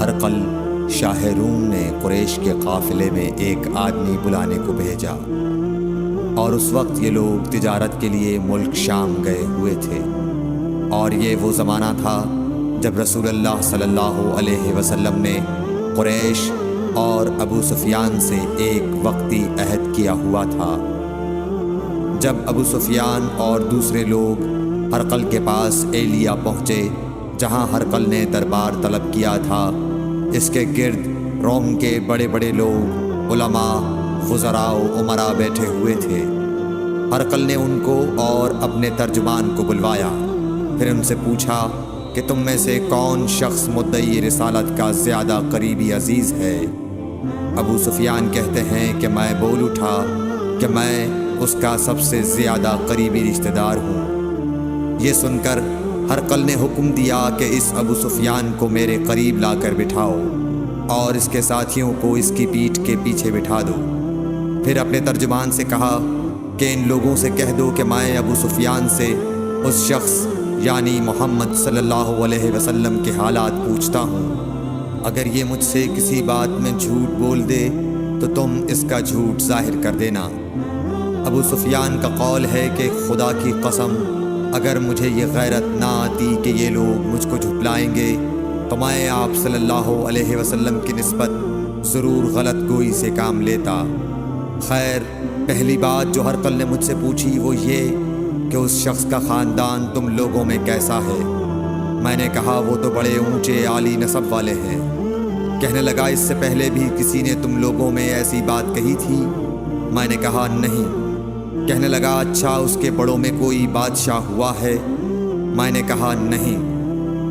ہرقل شاہ روم نے قریش کے قافلے میں ایک آدمی بلانے کو بھیجا، اور اس وقت یہ لوگ تجارت کے لیے ملک شام گئے ہوئے تھے، اور یہ وہ زمانہ تھا جب رسول اللہ صلی اللہ علیہ وسلم نے قریش اور ابو سفیان سے ایک وقتی عہد کیا ہوا تھا۔ جب ابو سفیان اور دوسرے لوگ ہرقل کے پاس ایلیا پہنچے جہاں ہرقل نے دربار طلب کیا تھا، اس کے گرد روم کے بڑے بڑے لوگ، علماء، وزراء و امراء بیٹھے ہوئے تھے۔ ہرقل نے ان کو اور اپنے ترجمان کو بلوایا، پھر ان سے پوچھا کہ تم میں سے کون شخص مدعی رسالت کا زیادہ قریبی عزیز ہے؟ ابو سفیان کہتے ہیں کہ میں بول اٹھا کہ میں اس کا سب سے زیادہ قریبی رشتہ دار ہوں۔ یہ سن کر ہرقل نے حکم دیا کہ اس ابو سفیان کو میرے قریب لا کر بٹھاؤ اور اس کے ساتھیوں کو اس کی پیٹھ کے پیچھے بٹھا دو۔ پھر اپنے ترجمان سے کہا کہ ان لوگوں سے کہہ دو کہ میں ابو سفیان سے اس شخص یعنی محمد صلی اللہ علیہ وسلم کے حالات پوچھتا ہوں، اگر یہ مجھ سے کسی بات میں جھوٹ بول دے تو تم اس کا جھوٹ ظاہر کر دینا۔ ابو سفیان کا قول ہے کہ خدا کی قسم اگر مجھے یہ غیرت نہ آتی کہ یہ لوگ مجھ کو جھٹلائیں گے تو میں آپ صلی اللہ علیہ وسلم کی نسبت ضرور غلط گوئی سے کام لیتا۔ خیر، پہلی بات جو ہرقل نے مجھ سے پوچھی وہ یہ کہ اس شخص کا خاندان تم لوگوں میں کیسا ہے؟ میں نے کہا وہ تو بڑے اونچے عالی نسب والے ہیں۔ کہنے لگا اس سے پہلے بھی کسی نے تم لوگوں میں ایسی بات کہی تھی؟ میں نے کہا نہیں۔ کہنے لگا اچھا اس کے بڑوں میں کوئی بادشاہ ہوا ہے؟ میں نے کہا نہیں۔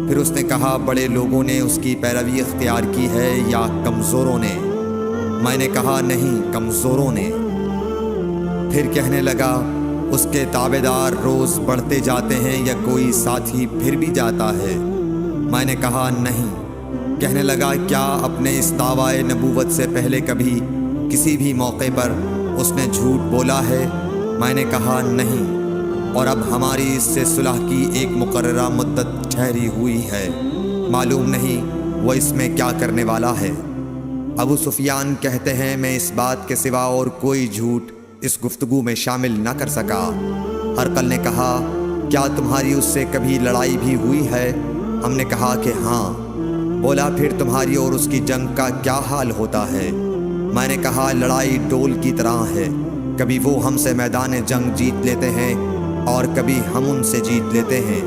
پھر اس نے کہا بڑے لوگوں نے اس کی پیروی اختیار کی ہے یا کمزوروں نے؟ میں نے کہا نہیں، کمزوروں نے۔ پھر کہنے لگا اس کے تابع دار روز بڑھتے جاتے ہیں یا کوئی ساتھی پھر بھی جاتا ہے؟ میں نے کہا نہیں۔ کہنے لگا کیا اپنے اس دعویٰ نبوت سے پہلے کبھی کسی بھی موقع پر اس نے جھوٹ بولا ہے؟ میں نے کہا نہیں، اور اب ہماری اس سے صلح کی ایک مقررہ مدت ٹھہری ہوئی ہے، معلوم نہیں وہ اس میں کیا کرنے والا ہے۔ ابو سفیان کہتے ہیں میں اس بات کے سوا اور کوئی جھوٹ اس گفتگو میں شامل نہ کر سکا۔ ہرقل نے کہا کیا تمہاری اس سے کبھی لڑائی بھی ہوئی ہے؟ ہم نے کہا کہ ہاں۔ بولا پھر تمہاری اور اس کی جنگ کا کیا حال ہوتا ہے؟ میں نے کہا لڑائی ڈول کی طرح ہے، کبھی وہ ہم سے میدان جنگ جیت لیتے ہیں اور کبھی ہم ان سے جیت لیتے ہیں۔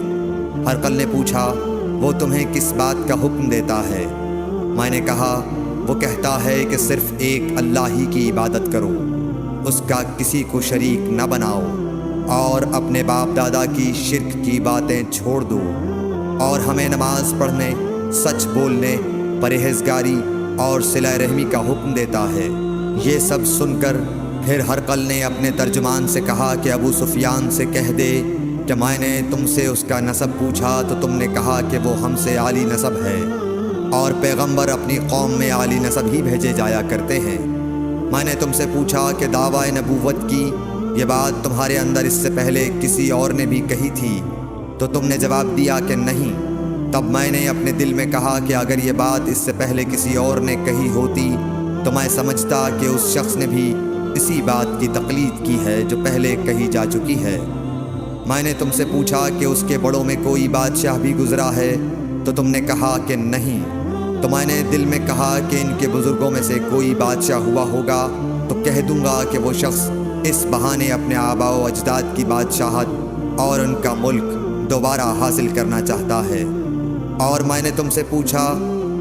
ہرقل نے پوچھا وہ تمہیں کس بات کا حکم دیتا ہے؟ میں نے کہا وہ کہتا ہے کہ صرف ایک اللہ ہی کی عبادت کرو، اس کا کسی کو شریک نہ بناؤ، اور اپنے باپ دادا کی شرک کی باتیں چھوڑ دو، اور ہمیں نماز پڑھنے، سچ بولنے، پرہیزگاری اور صلہ رحمی کا حکم دیتا ہے۔ یہ سب سن کر پھر ہرقل نے اپنے ترجمان سے کہا کہ ابو سفیان سے کہہ دے کہ میں نے تم سے اس کا نسب پوچھا تو تم نے کہا کہ وہ ہم سے عالی نسب ہے، اور پیغمبر اپنی قوم میں عالی نسب ہی بھیجے جایا کرتے ہیں۔ میں نے تم سے پوچھا کہ دعویٰ نبوت کی یہ بات تمہارے اندر اس سے پہلے کسی اور نے بھی کہی تھی؟ تو تم نے جواب دیا کہ نہیں۔ تب میں نے اپنے دل میں کہا کہ اگر یہ بات اس سے پہلے کسی اور نے کہی ہوتی تو میں سمجھتا کہ اس شخص نے بھی اسی بات کی تقلید کی ہے جو پہلے کہی جا چکی ہے۔ میں نے تم سے پوچھا کہ اس کے بڑوں میں کوئی بادشاہ بھی گزرا ہے؟ تو تم نے کہا کہ نہیں۔ تو میں نے دل میں کہا کہ ان کے بزرگوں میں سے کوئی بادشاہ ہوا ہوگا تو کہہ دوں گا کہ وہ شخص اس بہانے اپنے آباء و اجداد کی بادشاہت اور ان کا ملک دوبارہ حاصل کرنا چاہتا ہے۔ اور میں نے تم سے پوچھا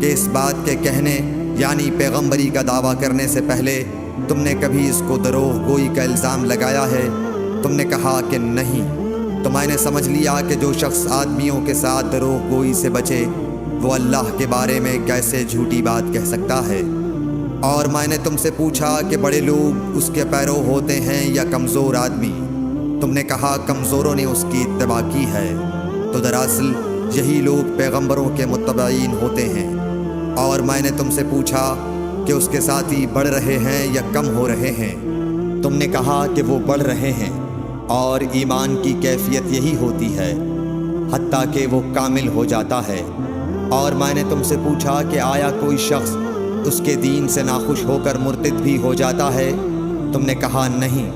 کہ اس بات کے کہنے یعنی پیغمبری کا دعویٰ کرنے سے پہلے تم نے کبھی اس کو دروغ گوئی کا الزام لگایا ہے؟ تم نے کہا کہ نہیں۔ تو میں نے سمجھ لیا کہ جو شخص آدمیوں کے ساتھ دروغ گوئی سے بچے وہ اللہ کے بارے میں کیسے جھوٹی بات کہہ سکتا ہے۔ اور میں نے تم سے پوچھا کہ بڑے لوگ اس کے پیرو ہوتے ہیں یا کمزور آدمی؟ تم نے کہا کمزوروں نے اس کی اتباع کی ہے۔ تو دراصل یہی لوگ پیغمبروں کے متبعین ہوتے ہیں۔ اور میں نے تم سے پوچھا کہ اس کے ساتھی بڑھ رہے ہیں یا کم ہو رہے ہیں؟ تم نے کہا کہ وہ بڑھ رہے ہیں، اور ایمان کی کیفیت یہی ہوتی ہے حتیٰ کہ وہ کامل ہو جاتا ہے۔ اور میں نے تم سے پوچھا کہ آیا کوئی شخص اس کے دین سے ناخوش ہو کر مرتد بھی ہو جاتا ہے؟ تم نے کہا نہیں۔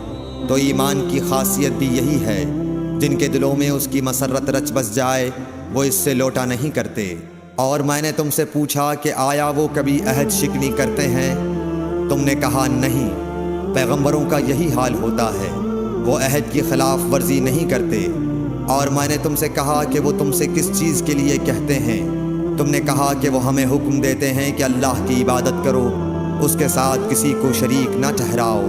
تو ایمان کی خاصیت بھی یہی ہے، جن کے دلوں میں اس کی مسرت رچ بس جائے وہ اس سے لوٹا نہیں کرتے۔ اور میں نے تم سے پوچھا کہ آیا وہ کبھی عہد شکنی کرتے ہیں؟ تم نے کہا نہیں۔ پیغمبروں کا یہی حال ہوتا ہے، وہ عہد کی خلاف ورزی نہیں کرتے۔ اور میں نے تم سے کہا کہ وہ تم سے کس چیز کے لیے کہتے ہیں؟ تم نے کہا کہ وہ ہمیں حکم دیتے ہیں کہ اللہ کی عبادت کرو، اس کے ساتھ کسی کو شریک نہ ٹھہراؤ،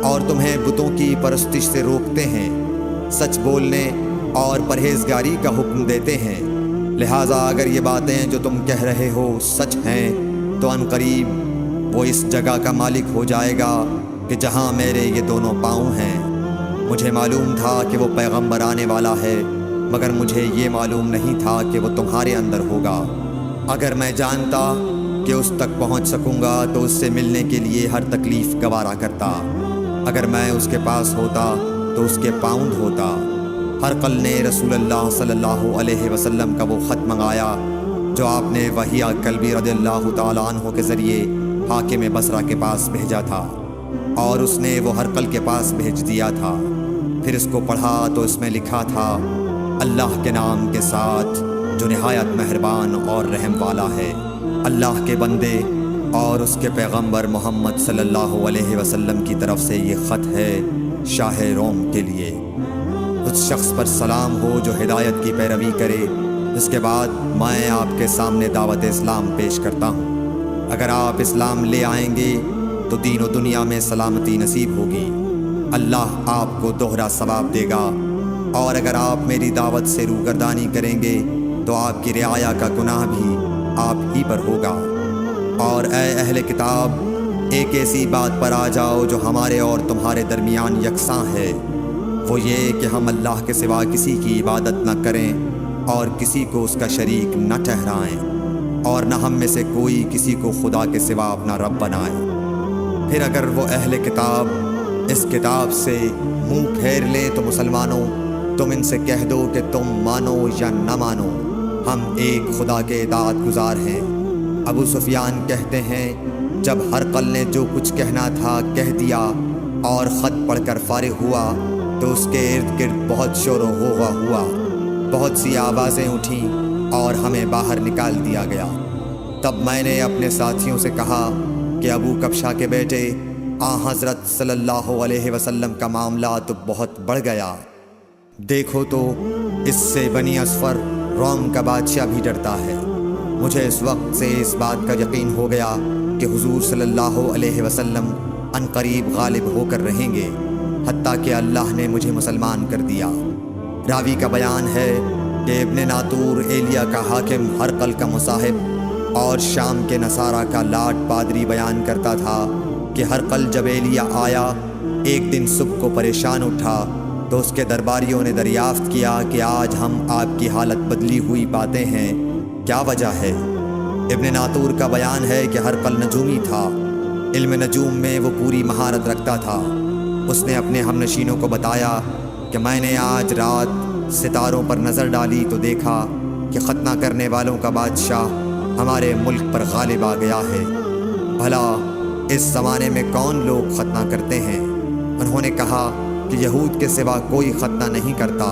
اور تمہیں بتوں کی پرستش سے روکتے ہیں، سچ بولنے اور پرہیزگاری کا حکم دیتے ہیں۔ لہٰذا اگر یہ باتیں جو تم کہہ رہے ہو سچ ہیں تو ان قریب وہ اس جگہ کا مالک ہو جائے گا کہ جہاں میرے یہ دونوں پاؤں ہیں۔ مجھے معلوم تھا کہ وہ پیغمبر آنے والا ہے، مگر مجھے یہ معلوم نہیں تھا کہ وہ تمہارے اندر ہوگا۔ اگر میں جانتا کہ اس تک پہنچ سکوں گا تو اس سے ملنے کے لیے ہر تکلیف گوارا کرتا۔ اگر میں اس کے پاس ہوتا تو اس کے پاؤں دھوتا۔ ہرقل نے رسول اللہ صلی اللہ علیہ وسلم کا وہ خط منگایا جو آپ نے وحیہ کلبی رضی اللہ تعالیٰ عنہ کے ذریعے حاکم بصرہ کے پاس بھیجا تھا، اور اس نے وہ ہرقل کے پاس بھیج دیا تھا۔ پھر اس کو پڑھا تو اس میں لکھا تھا، اللہ کے نام کے ساتھ جو نہایت مہربان اور رحم والا ہے۔ اللہ کے بندے اور اس کے پیغمبر محمد صلی اللہ علیہ وسلم کی طرف سے یہ خط ہے شاہ روم کے لیے۔ اس شخص پر سلام ہو جو ہدایت کی پیروی کرے۔ اس کے بعد میں آپ کے سامنے دعوت اسلام پیش کرتا ہوں۔ اگر آپ اسلام لے آئیں گے تو دین و دنیا میں سلامتی نصیب ہوگی، اللہ آپ کو دوہرا ثواب دے گا، اور اگر آپ میری دعوت سے روگردانی کریں گے تو آپ کی رعایا کا گناہ بھی آپ ہی پر ہوگا۔ اور اے اہل کتاب، ایک ایسی بات پر آ جاؤ جو ہمارے اور تمہارے درمیان یکساں ہے، وہ یہ کہ ہم اللہ کے سوا کسی کی عبادت نہ کریں اور کسی کو اس کا شریک نہ ٹھہرائیں، اور نہ ہم میں سے کوئی کسی کو خدا کے سوا اپنا رب بنائے۔ پھر اگر وہ اہل کتاب اس کتاب سے منہ پھیر لیں تو مسلمانوں، تم ان سے کہہ دو کہ تم مانو یا نہ مانو، ہم ایک خدا کے اطاعت گزار ہیں۔ ابو سفیان کہتے ہیں، جب ہرقل نے جو کچھ کہنا تھا کہہ دیا اور خط پڑھ کر فارغ ہوا تو اس کے ارد گرد بہت شور و غوغا ہوا، بہت سی آوازیں اٹھیں اور ہمیں باہر نکال دیا گیا۔ تب میں نے اپنے ساتھیوں سے کہا کہ ابو کبشہ کے بیٹے حضرت صلی اللہ علیہ وسلم کا معاملہ تو بہت بڑھ گیا۔ دیکھو تو اس سے بنی اصفر روم کا بادشاہ بھی ڈرتا ہے۔ مجھے اس وقت سے اس بات کا یقین ہو گیا کہ حضور صلی اللہ علیہ وسلم ان قریب غالب ہو کر رہیں گے، حتیٰ کہ اللہ نے مجھے مسلمان کر دیا۔ راوی کا بیان ہے کہ ابن ناطور ایلیا کا حاکم ہرقل کا مصاحب اور شام کے نصارہ کا لاٹ پادری بیان کرتا تھا کہ ہرقل جب ایلیا آیا ایک دن صبح کو پریشان اٹھا تو اس کے درباریوں نے دریافت کیا کہ آج ہم آپ کی حالت بدلی ہوئی پاتے ہیں، کیا وجہ ہے؟ ابن ناطور کا بیان ہے کہ ہرقل نجومی تھا، علم نجوم میں وہ پوری مہارت رکھتا تھا۔ اس نے اپنے ہم نشینوں کو بتایا کہ میں نے آج رات ستاروں پر نظر ڈالی تو دیکھا کہ ختنہ کرنے والوں کا بادشاہ ہمارے ملک پر غالب آ گیا ہے۔ بھلا اس زمانے میں کون لوگ ختنہ کرتے ہیں؟ انہوں نے کہا کہ یہود کے سوا کوئی ختنہ نہیں کرتا،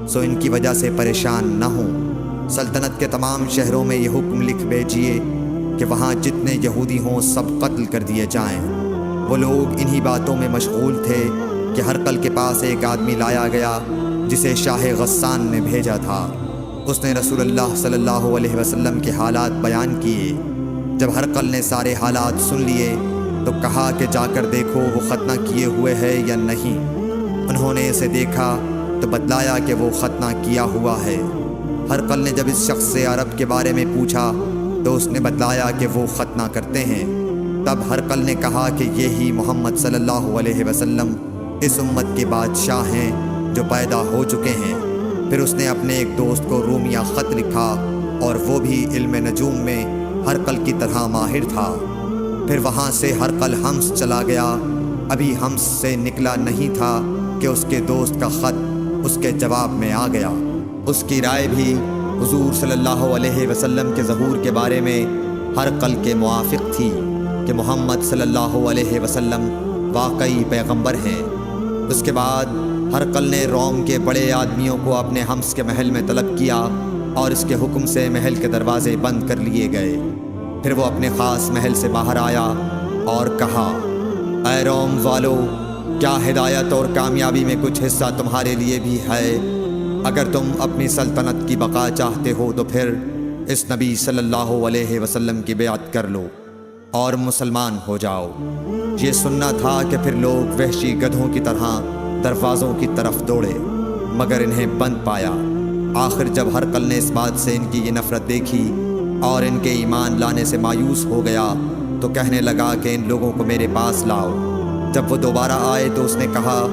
سو ان کی وجہ سے پریشان نہ ہوں۔ سلطنت کے تمام شہروں میں یہ حکم لکھ بھیجیے کہ وہاں جتنے یہودی ہوں سب قتل کر دیے جائیں۔ وہ لوگ انہی باتوں میں مشغول تھے کہ ہرقل کے پاس ایک آدمی لایا گیا جسے شاہ غسان نے بھیجا تھا۔ اس نے رسول اللہ صلی اللہ علیہ وسلم کے حالات بیان کیے۔ جب ہرقل نے سارے حالات سن لیے تو کہا کہ جا کر دیکھو وہ ختنہ کیے ہوئے ہے یا نہیں۔ انہوں نے اسے دیکھا تو بتلایا کہ وہ ختنہ کیا ہوا ہے۔ ہرقل نے جب اس شخص سے عرب کے بارے میں پوچھا تو اس نے بتلایا کہ وہ ختنہ کرتے ہیں۔ تب ہرقل نے کہا کہ یہی محمد صلی اللہ علیہ وسلم اس امت کے بادشاہ ہیں جو پیدا ہو چکے ہیں۔ پھر اس نے اپنے ایک دوست کو رومیہ خط لکھا، اور وہ بھی علم نجوم میں ہرقل کی طرح ماہر تھا۔ پھر وہاں سے ہرقل حمص چلا گیا۔ ابھی حمص سے نکلا نہیں تھا کہ اس کے دوست کا خط اس کے جواب میں آ گیا۔ اس کی رائے بھی حضور صلی اللہ علیہ وسلم کے ظہور کے بارے میں ہرقل کے موافق تھی کہ محمد صلی اللہ علیہ وسلم واقعی پیغمبر ہیں۔ اس کے بعد ہرقل نے روم کے بڑے آدمیوں کو اپنے حمص کے محل میں طلب کیا اور اس کے حکم سے محل کے دروازے بند کر لیے گئے۔ پھر وہ اپنے خاص محل سے باہر آیا اور کہا، اے روم والو، کیا ہدایت اور کامیابی میں کچھ حصہ تمہارے لیے بھی ہے؟ اگر تم اپنی سلطنت کی بقا چاہتے ہو تو پھر اس نبی صلی اللہ علیہ وسلم کی بیعت کر لو اور مسلمان ہو جاؤ۔ یہ سننا تھا کہ پھر لوگ وحشی گدھوں کی طرح دروازوں کی طرف دوڑے، مگر انہیں بند پایا۔ آخر جب ہرقل نے اس بات سے ان کی یہ نفرت دیکھی اور ان کے ایمان لانے سے مایوس ہو گیا تو کہنے لگا کہ ان لوگوں کو میرے پاس لاؤ۔ جب وہ دوبارہ آئے تو اس نے کہا،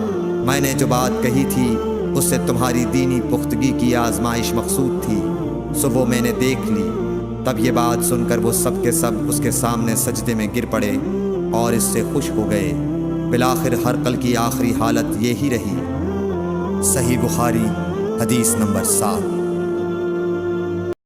میں نے جو بات کہی تھی اس سے تمہاری دینی پختگی کی آزمائش مقصود تھی، سو وہ میں نے دیکھ لی۔ تب یہ بات سن کر وہ سب کے سب اس کے سامنے سجدے میں گر پڑے اور اس سے خوش ہو گئے۔ بالآخر ہرقل کی آخری حالت یہی رہی۔ صحیح بخاری حدیث نمبر 7۔